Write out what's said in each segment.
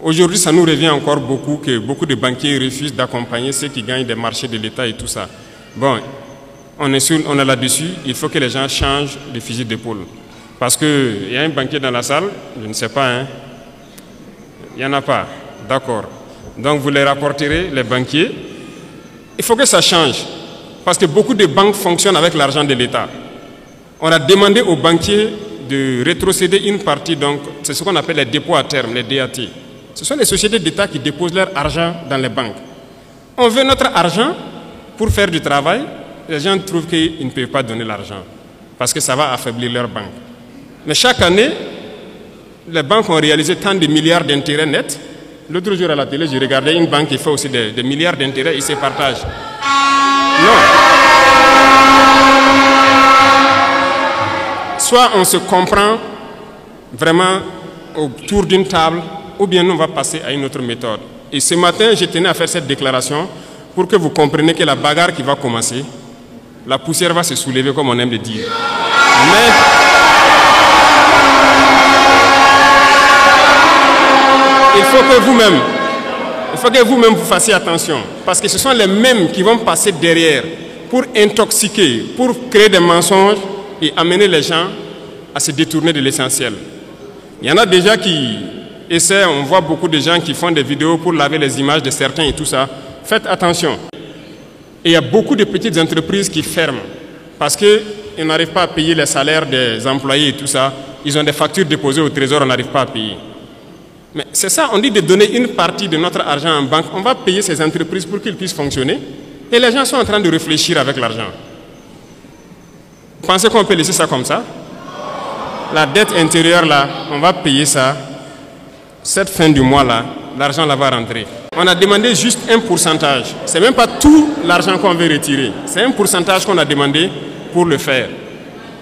Aujourd'hui, ça nous revient encore beaucoup que beaucoup de banquiers refusent d'accompagner ceux qui gagnent des marchés de l'État et tout ça. Bon, on est là-dessus, il faut que les gens changent de fusil d'épaule. Parce qu'il y a un banquier dans la salle, je ne sais pas, hein. Il n'y en a pas, d'accord. Donc vous les rapporterez, les banquiers. Il faut que ça change. Parce que beaucoup de banques fonctionnent avec l'argent de l'État. On a demandé aux banquiers de rétrocéder une partie, donc c'est ce qu'on appelle les dépôts à terme, les DAT. Ce sont les sociétés d'État qui déposent leur argent dans les banques. On veut notre argent pour faire du travail. Les gens trouvent qu'ils ne peuvent pas donner l'argent parce que ça va affaiblir leur banque. Mais chaque année, les banques ont réalisé tant de milliards d'intérêts nets. L'autre jour à la télé, j'ai regardé une banque qui fait aussi des milliards d'intérêts et se partage. Non. Soit on se comprend vraiment autour d'une table, ou bien nous on va passer à une autre méthode. Et ce matin, je tenais à faire cette déclaration pour que vous compreniez que la bagarre qui va commencer, la poussière va se soulever comme on aime le dire. Mais il faut que vous-même vous fassiez attention, parce que ce sont les mêmes qui vont passer derrière pour intoxiquer, pour créer des mensonges et amener les gens à se détourner de l'essentiel. Il y en a déjà qui essaient, on voit beaucoup de gens qui font des vidéos pour laver les images de certains et tout ça. Faites attention. Et il y a beaucoup de petites entreprises qui ferment parce qu'ils n'arrivent pas à payer les salaires des employés et tout ça. Ils ont des factures déposées au trésor, on n'arrive pas à payer. Mais c'est ça, on dit de donner une partie de notre argent en banque. On va payer ces entreprises pour qu'ils puissent fonctionner. Et les gens sont en train de réfléchir avec l'argent. Vous pensez qu'on peut laisser ça comme ça? La dette intérieure là, on va payer ça. Cette fin du mois là, l'argent là va rentrer. On a demandé juste un pourcentage. Ce n'est même pas tout l'argent qu'on veut retirer. C'est un pourcentage qu'on a demandé pour le faire.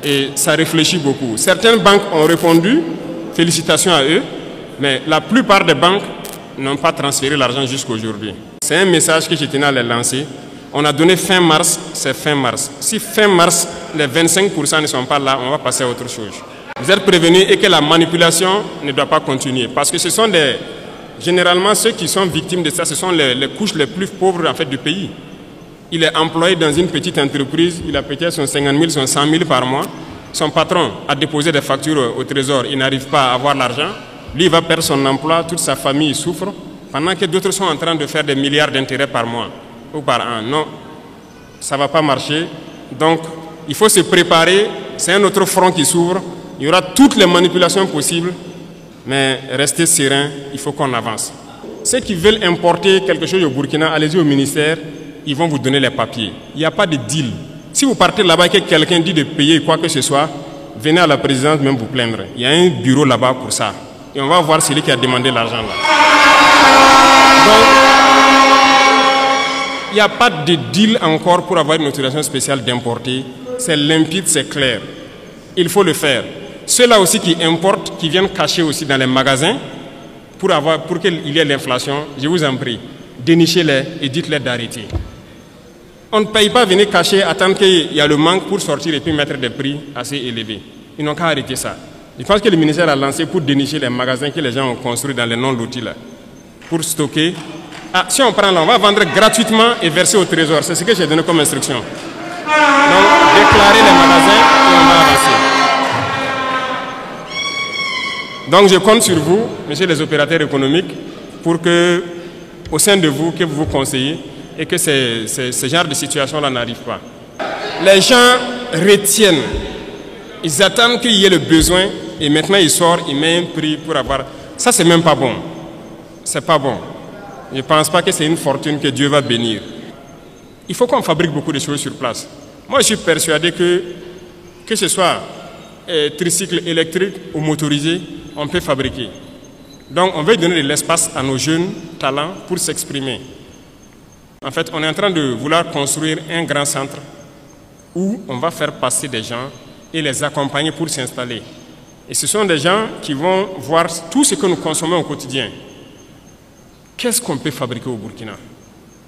Et ça réfléchit beaucoup. Certaines banques ont répondu, félicitations à eux. Mais la plupart des banques n'ont pas transféré l'argent jusqu'à aujourd'hui. C'est un message que je tenais à les lancer. On a donné fin mars, c'est fin mars. Si fin mars, les 25% ne sont pas là, on va passer à autre chose. Vous êtes prévenus et que la manipulation ne doit pas continuer. Parce que ce sont généralement ceux qui sont victimes de ça, ce sont les couches les plus pauvres en fait, du pays. Il est employé dans une petite entreprise, il a peut-être son 50 000, son 100 000 par mois. Son patron a déposé des factures au trésor, il n'arrive pas à avoir l'argent. Lui, il va perdre son emploi, toute sa famille souffre, pendant que d'autres sont en train de faire des milliards d'intérêts par mois ou par an. Non, ça ne va pas marcher. Donc, il faut se préparer. C'est un autre front qui s'ouvre. Il y aura toutes les manipulations possibles, mais restez serein, il faut qu'on avance. Ceux qui veulent importer quelque chose au Burkina, allez-y au ministère, ils vont vous donner les papiers. Il n'y a pas de deal. Si vous partez là-bas et que quelqu'un dit de payer quoi que ce soit, venez à la présidence même vous plaindre. Il y a un bureau là-bas pour ça. Et on va voir celui qui a demandé l'argent là. Donc, il n'y a pas de deal encore pour avoir une autorisation spéciale d'importer. C'est limpide, c'est clair. Il faut le faire. Ceux-là aussi qui importent, qui viennent cacher aussi dans les magasins, pour qu'il y ait l'inflation, je vous en prie, dénichez-les et dites-les d'arrêter. On ne paye pas venir cacher, attendre qu'il y a le manque pour sortir et puis mettre des prix assez élevés. Ils n'ont qu'à arrêter ça. Je pense que le ministère a lancé pour dénicher les magasins que les gens ont construits dans les non-lotis là, pour stocker. Ah, si on prend là, on va vendre gratuitement et verser au trésor. C'est ce que j'ai donné comme instruction. Donc, déclarer les magasins et on va avancer. Donc, je compte sur vous, messieurs les opérateurs économiques, pour que, au sein de vous, que vous vous conseillez et que ce genre de situation-là n'arrive pas. Les gens retiennent. Ils attendent qu'il y ait le besoin et maintenant ils sortent, ils mettent un prix pour avoir... Ça, c'est même pas bon. C'est pas bon. Je ne pense pas que c'est une fortune que Dieu va bénir. Il faut qu'on fabrique beaucoup de choses sur place. Moi, je suis persuadé que ce soit tricycle électrique ou motorisé, on peut fabriquer. Donc, on veut donner de l'espace à nos jeunes talents pour s'exprimer. En fait, on est en train de vouloir construire un grand centre où on va faire passer des gens et les accompagner pour s'installer. Et ce sont des gens qui vont voir tout ce que nous consommons au quotidien. Qu'est-ce qu'on peut fabriquer au Burkina?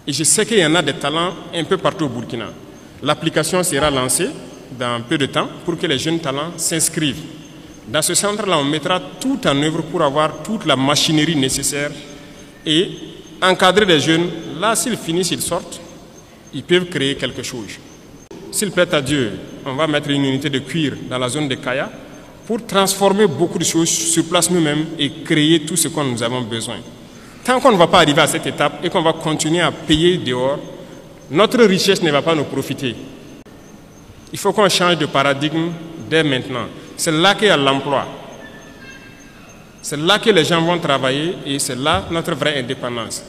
Et je sais qu'il y en a des talents un peu partout au Burkina. L'application sera lancée dans peu de temps pour que les jeunes talents s'inscrivent. Dans ce centre-là, on mettra tout en œuvre pour avoir toute la machinerie nécessaire et encadrer les jeunes. Là, s'ils finissent, ils sortent, ils peuvent créer quelque chose. S'il plaît à Dieu, on va mettre une unité de cuir dans la zone de Kaya pour transformer beaucoup de choses sur place nous-mêmes et créer tout ce que nous avons besoin. Tant qu'on ne va pas arriver à cette étape et qu'on va continuer à payer dehors, notre richesse ne va pas nous profiter. Il faut qu'on change de paradigme dès maintenant. C'est là qu'il y a l'emploi. C'est là que les gens vont travailler et c'est là notre vraie indépendance.